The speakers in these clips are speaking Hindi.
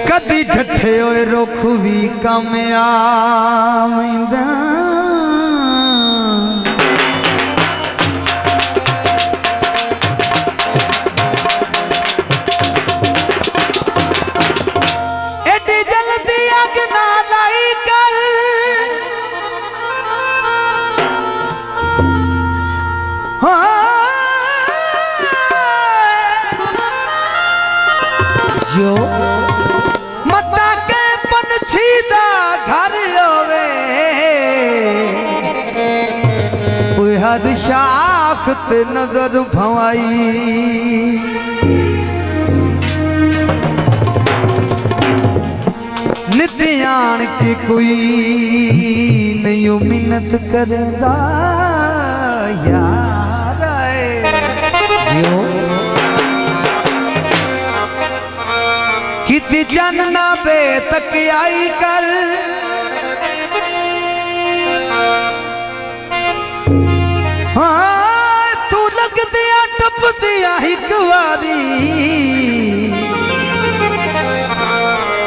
कदी ठठे होए रुख भी कम आवेंदा एडी जल्दी अग ना लाई कर जो मता के पंछी दा घर होवे ओए हर शाख ते नजर भवाई नित्यान की कोई नहीं मिन्नत करदा यार जो किती जानना बे तक आई कर हाँ तू लग दिया टप दिया एक बारी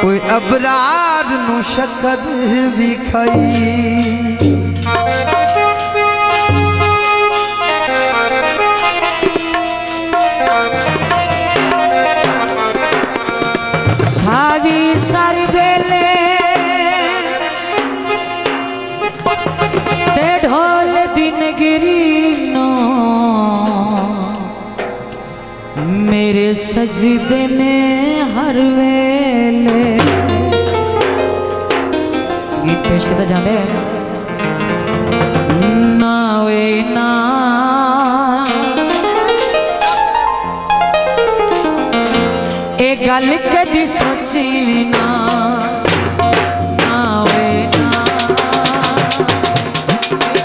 कोई अबरार नु शक्कर भी खाई सावी सारी बेले ते ढोल दिन गिरी नो मेरे सजदे ने हर वेले गीत पेश किया जाने ना वे ना गल कदी सोची ना वे ना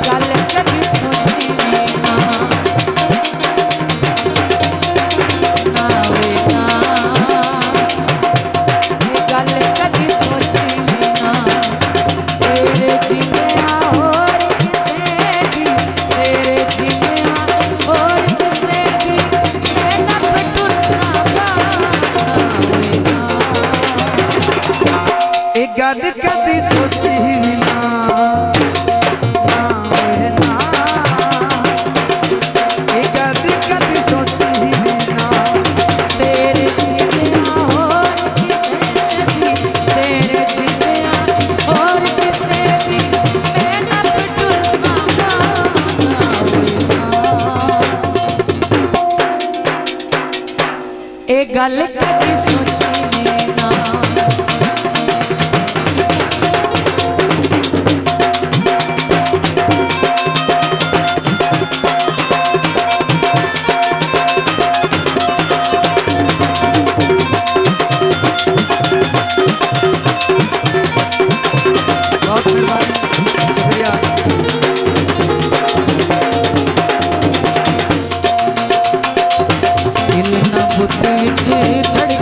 गल कदी सोची ना वे ना गल कदी सोची ना तेरे जिया और किसे दी तेरे जिया और किसे दी मेरा पटुर सावा गल कदी सोची ना गल कदी सोची ना तेरे जिया और किसे दी तेरे जिया और किसे दी मेरा पटुर सावा ए गल कदी सोची ना दिल न बुत विच धड़के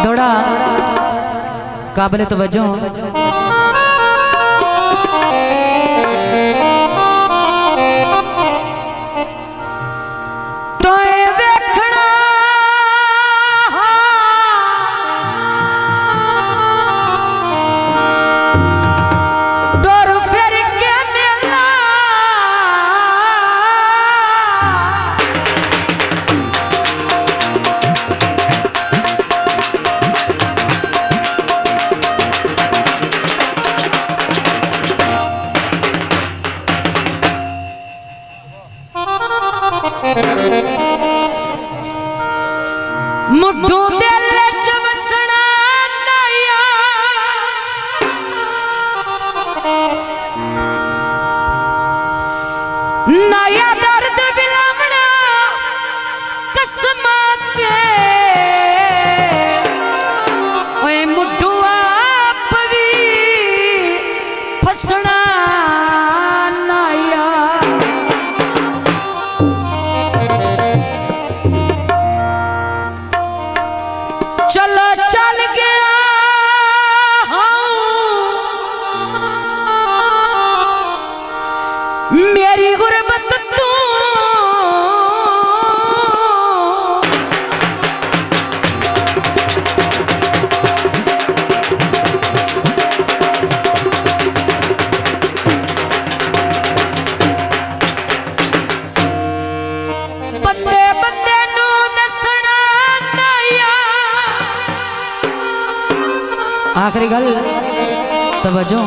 दौड़ा काबिल तवज्जो मुड्ढू दिल च वसना नया नया दर्द विलमना कसमा के ओए मुड्ढू आप भी फसना नया चलो चल गया मेरी गुरबत तू बंदे बंदे नू दसना नया आखिरी गल तवज्जो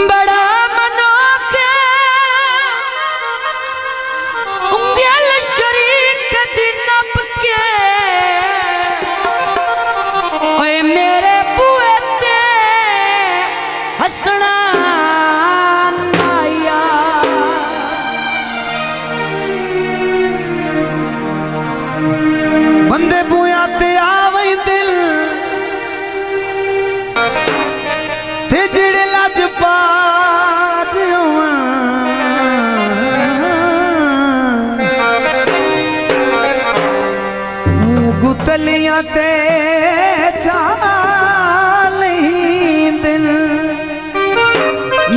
बड़ा मनोखे उंगल शरीक दी नप के ओए मेरे बुए ते हसना नाया बंदे बुया ते आवई दिल ते जिड़े लज पार गुतलियां ते चाल दिल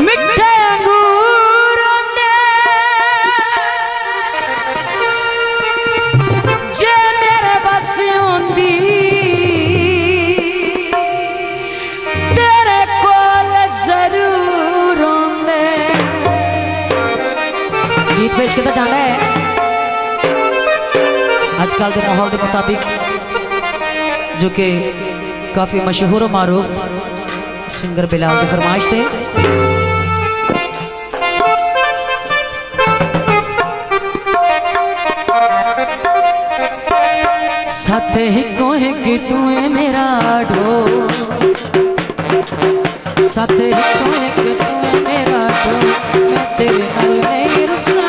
मिठे अंगूरों दे जे मेरे बस होंदी तेरे कोल जरूर होंदे। गीत पेश किया जाना है आजकल के माहौल के मुताबिक जो कि काफ़ी मशहूर और मारूफ सिंगर बिलाल की फरमाइश थे। साथ ही कोहे कि तू है मेरा ढो साथ ही कोहे कि तू है मेरा ढो मैं तेरे नाल नहीं रुसना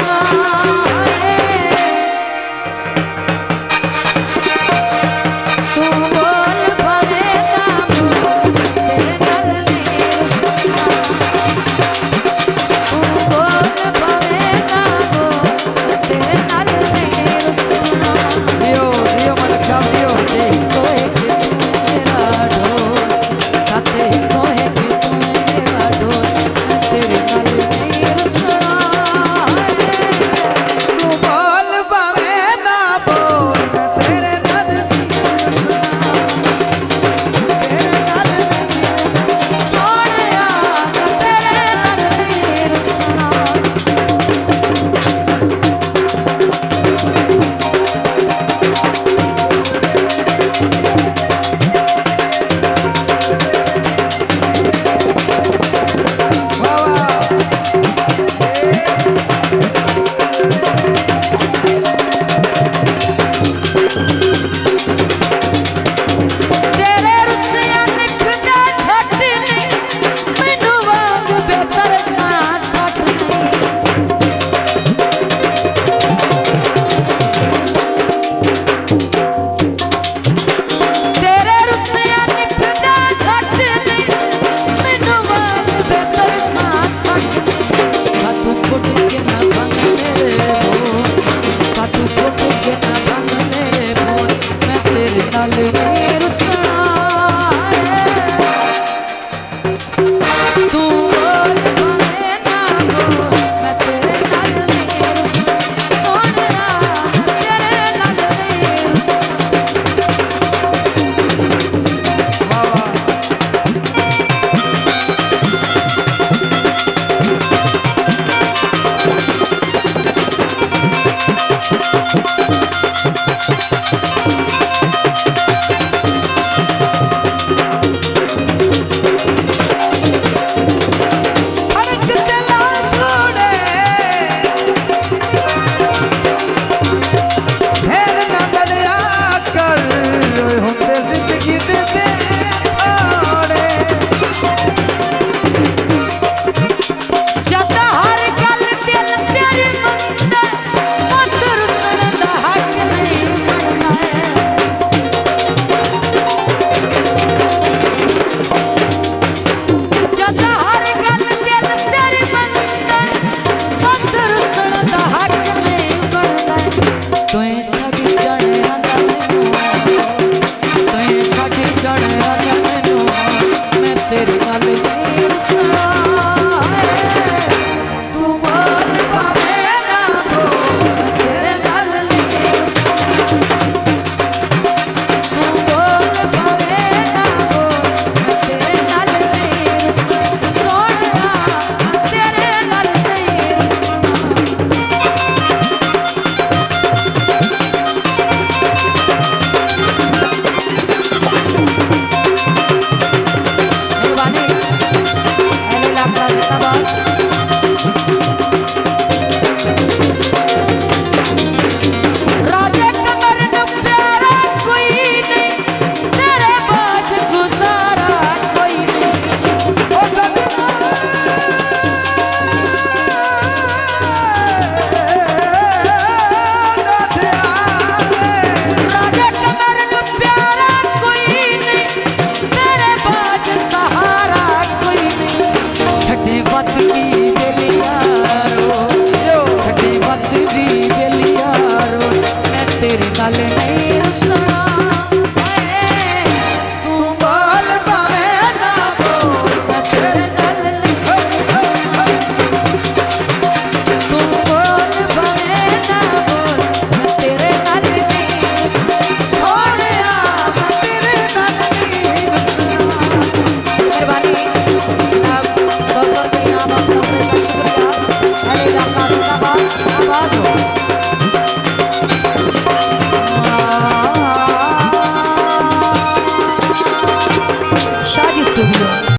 नाल